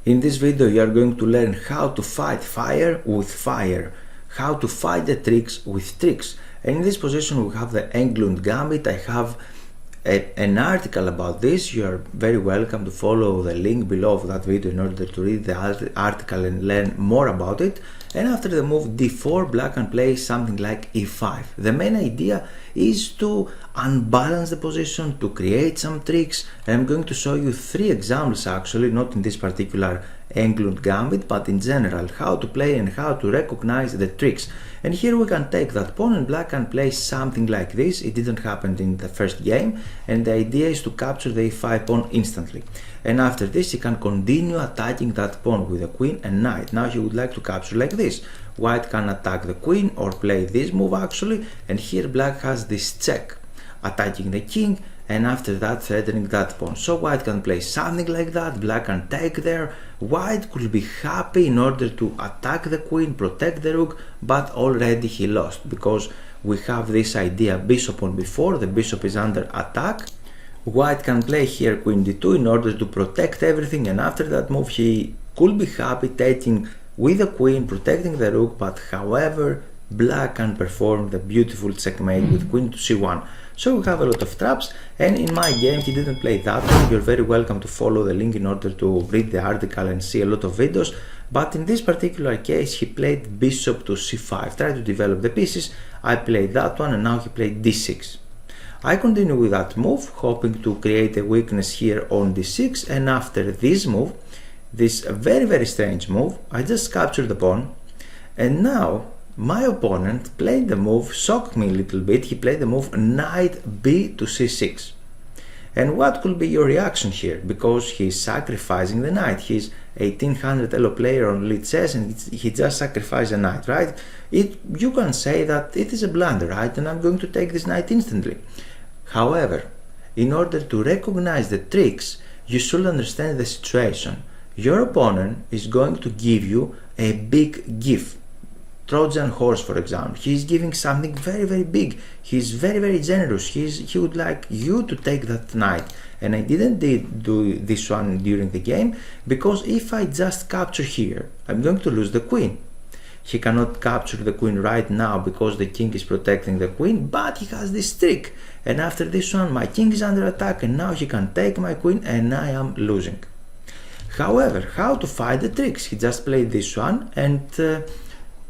In this video you are going to learn how to fight fire with fire, how to fight the tricks with tricks. And in this position we have the Englund Gambit. I have an article about this. You are very welcome to follow the link below of that video in order to read the article and learn more about it. And after the move d4, black can play something like e5. The main idea is to unbalance the position, to create some tricks, and I'm going to show you 3 examples actually, not in this particular Englund Gambit, but in general, how to play and how to recognize the tricks. And here we can take that pawn and black can play something like this. It didn't happen in the first game, and the idea is to capture the e5 pawn instantly. And after this he can continue attacking that pawn with the queen and knight. Now he would like to capture like this. White can attack the queen or play this move actually, and here black has this check, attacking the king and after that threatening that pawn. So white can play something like that, black can take there. White could be happy in order to attack the queen, protect the rook, but already he lost because we have this idea bishop on b4, the bishop is under attack. White can play here queen d2 in order to protect everything, and after that move he could be happy taking with the queen, protecting the rook, but however black can perform the beautiful checkmate with queen to c1. So we have a lot of traps, and in my game he didn't play that one. You're very welcome to follow the link in order to read the article and see a lot of videos. But in this particular case he played bishop to c5, tried to develop the pieces. I played that one and now he played d6. I continue with that move, hoping to create a weakness here on d6, and after this move, this very strange move, I just captured the pawn, and now my opponent played the move, shocked me a little bit. He played the move knight b to c6. And what could be your reaction here? Because he's sacrificing the knight. He's 1800 elo player on Blitz and he just sacrificed a knight, right? You can say that it is a blunder, right? And I'm going to take this knight instantly. However, in order to recognize the tricks, you should understand the situation. Your opponent is going to give you a big gift. Trojan horse, for example. He's giving something very big. He's very generous. He would like you to take that knight. And I didn't do this one during the game because if I just capture here, I'm going to lose the queen. He cannot capture the queen right now because the king is protecting the queen, but he has this trick. And after this one, my king is under attack and now he can take my queen and I am losing. However, how to fight the tricks? He just played this one, and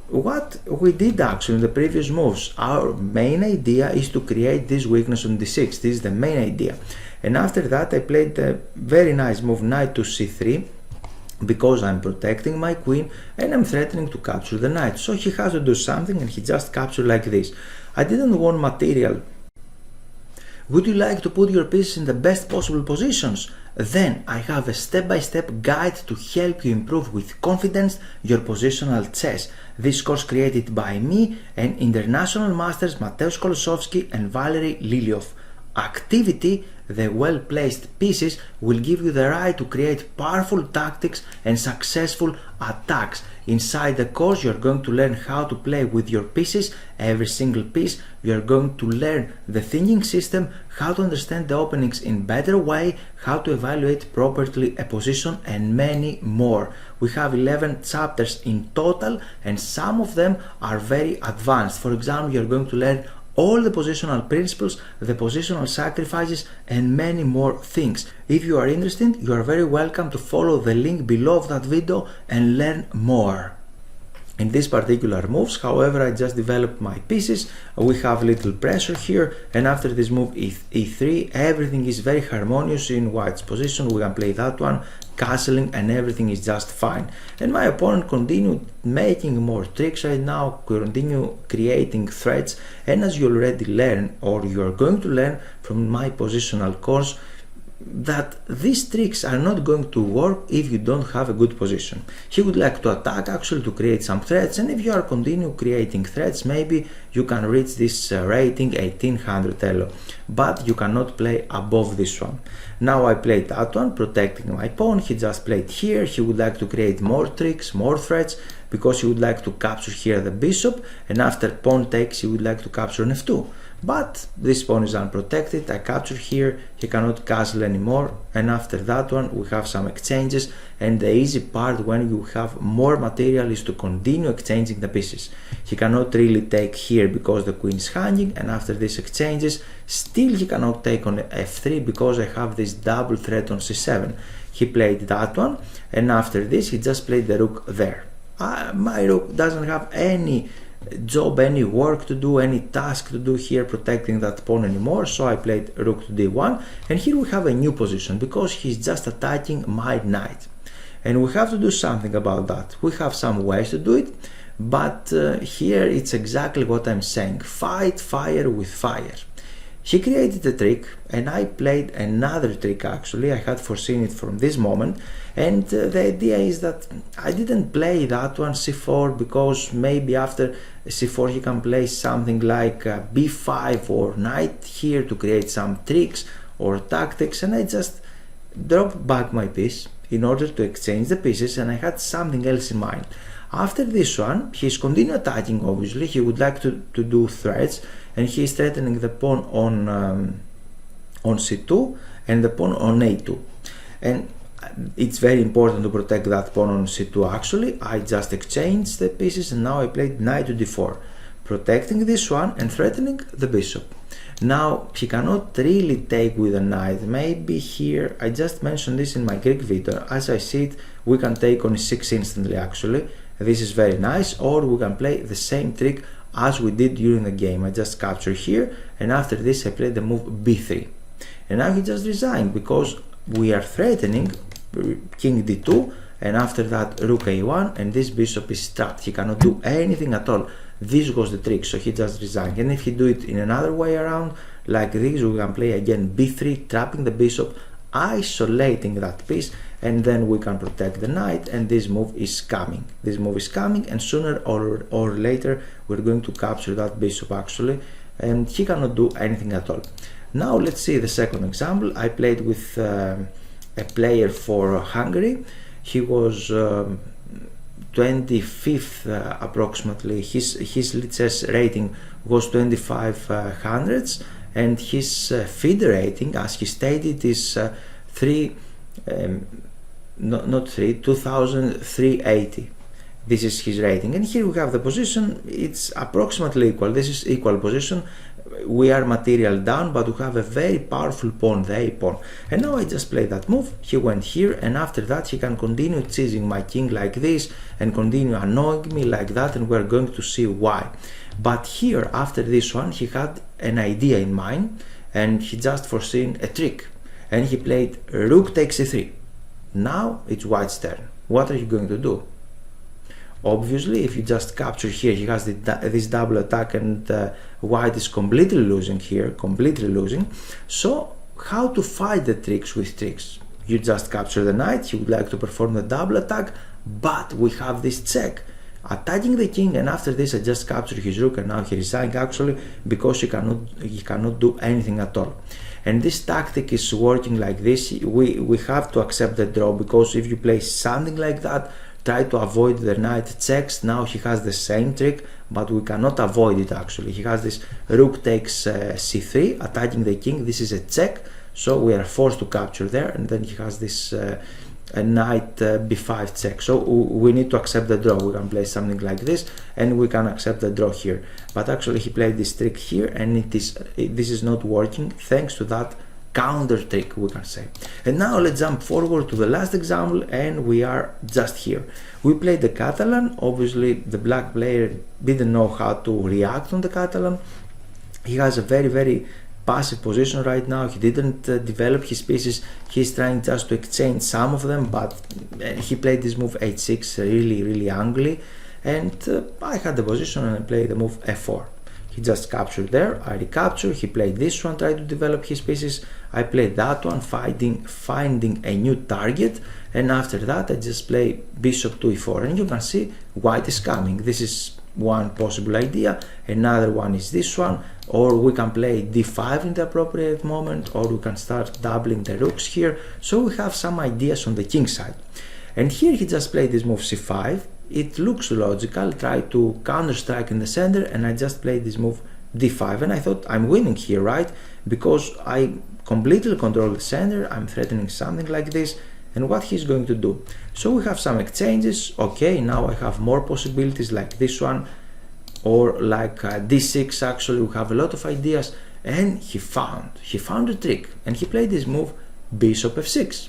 what we did actually in the previous moves, our main idea is to create this weakness on d6. This is the main idea. And after that I played a very nice move, knight to c3, because I'm protecting my queen and I'm threatening to capture the knight. So he has to do something and he just captured like this. I didn't want material. Would you like to put your pieces in the best possible positions? Then I have a step-by-step guide to help you improve with confidence your positional chess. This course created by me and international masters Mateusz Kolosowski and Valery Lilioff. Activity, the well-placed pieces, will give you the right to create powerful tactics and successful attacks. Inside the course you are going to learn how to play with your pieces, every single piece. You are going to learn the thinking system, how to understand the openings in better way, how to evaluate properly a position, and many more. We have 11 chapters in total and some of them are very advanced. For example, you are going to learn all the positional principles, the positional sacrifices, and many more things. If you are interested, you are very welcome to follow the link below of that video and learn more. In this particular moves, however, I just developed my pieces. We have little pressure here, and after this move e3, everything is very harmonious in white's position. We can play that one, castling, and everything is just fine. And my opponent continued making more tricks right now, continue creating threats, and as you already learn, or you are going to learn from my positional course, that these tricks are not going to work if you don't have a good position. He would like to attack actually to create some threats, and if you are continue creating threats, maybe you can reach this rating 1800 elo, but you cannot play above this one. Now I played that one, protecting my pawn. He just played here. He would like to create more tricks, more threats, because he would like to capture here the bishop, and after pawn takes he would like to capture Nf2. but this pawn is unprotected. I capture here, he cannot castle anymore, and after that one we have some exchanges, and the easy part when you have more material is to continue exchanging the pieces. He cannot really take here because the queen is hanging, and after these exchanges still he cannot take on f3 because I have this double threat on c7. He played that one, and after this he just played the rook there. My rook doesn't have any job, any work to do, any task to do here protecting that pawn anymore, so I played rook to d1, and here we have a new position because he's just attacking my knight, and we have to do something about that. We have some ways to do it, but here it's exactly what I'm saying: fight fire with fire. He created a trick, and I played another trick. Actually, I had foreseen it from this moment, and the idea is that I didn't play that one c4 because maybe after c4 he can play something like b5 or knight here to create some tricks or tactics, and I just dropped back my piece in order to exchange the pieces, and I had something else in mind. After this one, he's continuing attacking. Obviously, he would like to do threats, and he is threatening the pawn on c2 and the pawn on a2. And it's very important to protect that pawn on c2. Actually, I just exchanged the pieces, and now I played knight to d4, protecting this one and threatening the bishop. Now he cannot really take with a knight. Maybe here, I just mentioned this in my Greek video, as I see it, we can take on e6 instantly. Actually, this is very nice, or we can play the same trick as we did during the game. I just capture here, and after this I played the move b3, and now he just resigned because we are threatening king d2, and after that rook a1, and this bishop is trapped. He cannot do anything at all. This was the trick, so he just resigned. And if he do it in another way around like this, we can play again b3, trapping the bishop, isolating that piece, and then we can protect the knight, and this move is coming. This move is coming, and sooner or later we're going to capture that bishop actually, and he cannot do anything at all. Now let's see the second example. I played with a player for Hungary. He was 25th approximately. His chess rating was 2500s, and his FIDE rating, as he stated, is 2380. This is his rating, and here we have the position. It's approximately equal. This is equal position. We are material down, but we have a very powerful pawn, the a pawn. And now I just play that move. He went here, and after that he can continue teasing my king like this and continue annoying me like that, and we're going to see why. But here, after this one, he had an idea in mind, and he just foreseen a trick, and he played rook takes c3. Now it's white's turn. What are you going to do? Obviously, if you just capture here, he has this double attack, and white is completely losing here, completely losing. So how to fight the tricks with tricks? You just capture the knight. He would like to perform the double attack, but we have this check, attacking the king, and after this I just capture his rook, and now he resigned actually because he cannot do anything at all. And this tactic is working like this. We have to accept the draw, because if you play something like that, try to avoid the knight checks. Now he has the same trick, but we cannot avoid it actually. He has this rook takes c3, attacking the king. This is a check, so we are forced to capture there, and then he has this knight b5 check. So we need to accept the draw. We can play something like this, and we can accept the draw here. But actually he played this trick here, and this is not working thanks to that counter trick, we can say. And now let's jump forward to the last example, and we are just here. We played the Catalan. Obviously the black player didn't know how to react on the Catalan. He has a very passive position right now. He didn't develop his pieces. He's trying just to exchange some of them, but he played this move h6 really ugly, and I had the position and I played the move f4. He just captured there, I recaptured. He played this one, tried to develop his pieces. I played that one, finding a new target, and after that I just play bishop to e4, and you can see white is coming. This is one possible idea. Another one is this one, or we can play d5 in the appropriate moment, or we can start doubling the rooks here. So we have some ideas on the king side. And here he just played this move c5. It looks logical, try to counter strike in the center, and I just played this move d5, and I thought I'm winning here, right? Because I completely control the center, I'm threatening something like this, and what he's going to do. So we have some exchanges. Okay, now I have more possibilities like this one, or like d6. Actually, we have a lot of ideas, and he found a trick, and he played this move, bishop f6.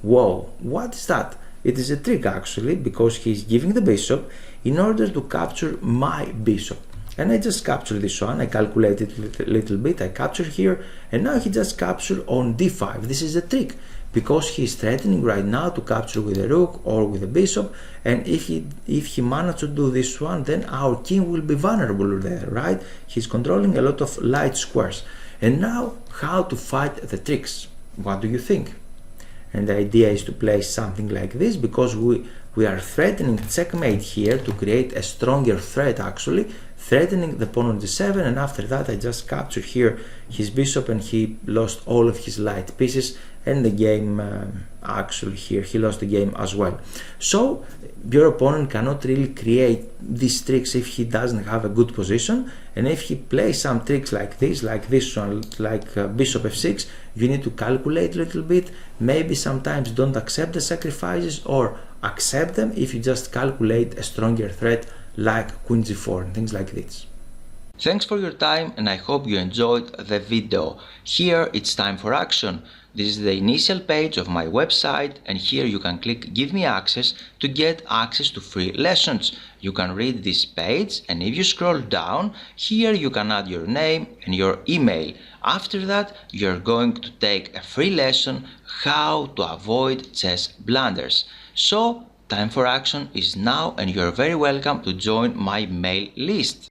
Whoa, what is that? It is a trick actually, because he's giving the bishop in order to capture my bishop. And I just captured this one, I calculated a little bit, I captured here, and now he just captured on d5. This is a trick, because he is threatening right now to capture with a rook or with a bishop, and if he manages to do this one, then our king will be vulnerable there, right? He's controlling a lot of light squares. And now, how to fight the tricks? What do you think? And the idea is to play something like this, because we are threatening checkmate here to create a stronger threat actually, threatening the pawn on d7, and after that I just captured here his bishop, and he lost all of his light pieces, and the game actually here he lost the game as well. So your opponent cannot really create these tricks if he doesn't have a good position, and if he plays some tricks like this one, like bishop f6, you need to calculate a little bit, maybe sometimes don't accept the sacrifices, or accept them if you just calculate a stronger threat like queen g4 and things like this. Thanks for your time, and I hope you enjoyed the video. Here it's time for action. This is the initial page of my website, and here you can click Give me access to get access to free lessons. You can read this page, and if you scroll down, here you can add your name and your email. After that, you're going to take a free lesson how to avoid chess blunders. So, time for action is now, and you're very welcome to join my mail list.